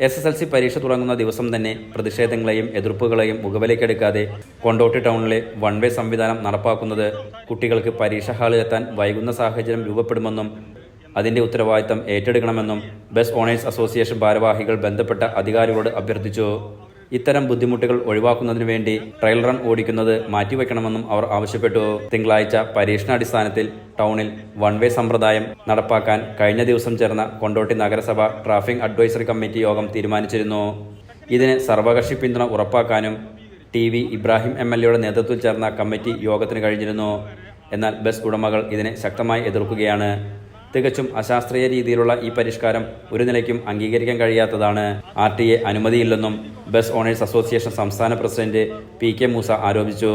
SSLC പരീക്ഷ തുടങ്ങുന്ന ദിവസം തന്നെ പ്രതിഷേധങ്ങളെയും എതിർപ്പുകളെയും മുഖവിലയ്ക്കെടുക്കാതെ കൊണ്ടോട്ടി ടൗണിലെ വൺ വേ സംവിധാനം നടപ്പാക്കുന്നത് കുട്ടികൾക്ക് പരീക്ഷാ ഹാളിലെത്താൻ വൈകുന്ന സാഹചര്യം രൂപപ്പെടുമെന്നും അതിന്റെ ഉത്തരവാദിത്തം ഏറ്റെടുക്കണമെന്നും ബസ് ഓണേഴ്സ് അസോസിയേഷൻ ഭാരവാഹികൾ ബന്ധപ്പെട്ട അധികാരികളോട് അഭ്യർത്ഥിച്ചു. ഇത്തരം ബുദ്ധിമുട്ടുകൾ ഒഴിവാക്കുന്നതിനു വേണ്ടി ട്രയൽ റൺ ഓടിക്കുന്നത് മാറ്റിവെക്കണമെന്നും അവർ ആവശ്യപ്പെട്ടു. തിങ്കളാഴ്ച പരീക്ഷണാടിസ്ഥാനത്തിൽ ടൗണിൽ വൺ വേ സമ്പ്രദായം നടപ്പാക്കാൻ കഴിഞ്ഞ ദിവസം ചേർന്ന കൊണ്ടോട്ടി നഗരസഭ ട്രാഫിക് അഡ്വൈസറി കമ്മിറ്റി യോഗം തീരുമാനിച്ചിരുന്നു. ഇതിന് സർവകക്ഷി പിന്തുണ ഉറപ്പാക്കാനും TV ഇബ്രാഹിം MLAയുടെ നേതൃത്വത്തിൽ ചേർന്ന കമ്മിറ്റി യോഗത്തിന് കഴിഞ്ഞിരുന്നു. എന്നാൽ ബസ് ഉടമകൾ ഇതിനെ ശക്തമായി എതിർക്കുകയാണ്. തികച്ചും അശാസ്ത്രീയ രീതിയിലുള്ള ഈ പരിഷ്കാരം ഒരു നിലയ്ക്കും അംഗീകരിക്കാൻ കഴിയാത്തതാണ്. RTA അനുമതിയില്ലെന്നും ബസ് ഓണേഴ്സ് അസോസിയേഷൻ സംസ്ഥാന പ്രസിഡന്റ് PK മൂസ ആരോപിച്ചു.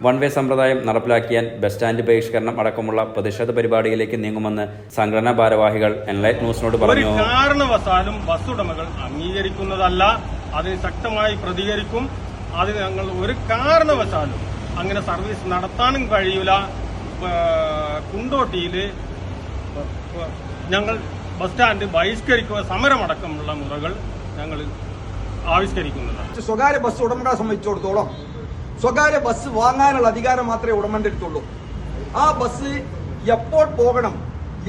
വൺ വേ സമ്പ്രദായം നടപ്പിലാക്കിയാൽ ബസ് സ്റ്റാൻഡ് ബഹിഷ്കരണം അടക്കമുള്ള പ്രതിഷേധ പരിപാടിയിലേക്ക് നീങ്ങുമെന്ന് സംഘടനാ ഭാരവാഹികൾ എൻലൈറ്റ് ന്യൂസിനോട് പറഞ്ഞു. കാരണവശാലും ബസ് ഉടമകൾ അംഗീകരിക്കുന്നതല്ല, അതിന് ശക്തമായി പ്രതികരിക്കും. അതിന് ഞങ്ങൾ ഒരു കാരണവശാലും അങ്ങനെ സർവീസ് നടത്താനും കഴിയില്ല. കുണ്ടോട്ടിയിൽ ഞങ്ങൾ ബസ് സ്റ്റാൻഡ് ബഹിഷ്കരിക്കുക, സമരമടക്കമുള്ള മുറകൾ ഞങ്ങൾ ആവിഷ്കരിക്കുന്നതാണ്. സ്വകാര്യ ബസ് ഉടമകളെ സംബന്ധിച്ചിടത്തോളം സ്വകാര്യ ബസ് വാങ്ങാനുള്ള അധികാരം മാത്രമേ ഉടമയുടെ അടുത്തുള്ളൂ. ആ ബസ് എപ്പോൾ പോകണം,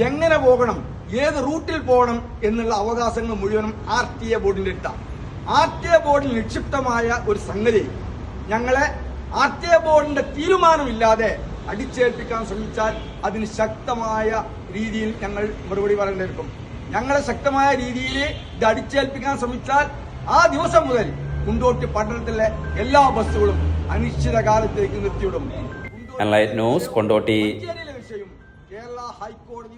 എങ്ങനെ പോകണം, ഏത് റൂട്ടിൽ പോകണം എന്നുള്ള അവകാശങ്ങൾ മുഴുവനും RTA ബോർഡിന്റെ അടുത്താണ്. RTA ബോർഡിൽ നിക്ഷിപ്തമായ ഒരു സംഗതി ഞങ്ങളെ RTA ബോർഡിന്റെ തീരുമാനമില്ലാതെ അടിച്ചേൽപ്പിക്കാൻ ശ്രമിച്ചാൽ അതിന് ശക്തമായ രീതിയിൽ ഞങ്ങൾ മറുപടി പറയേണ്ടിയിരിക്കും. ഞങ്ങളെ ശക്തമായ രീതിയിൽ ഇത് അടിച്ചേൽപ്പിക്കാൻ ശ്രമിച്ചാൽ ആ ദിവസം മുതൽ കുണ്ടോട്ടി പട്ടണത്തിലെ എല്ലാ ബസ്സുകളും അനിശ്ചിതകാലത്തേക്ക് നിർത്തിവിടും. ന്യൂസ് കൊണ്ടോട്ടി. കേരള ഹൈക്കോടതി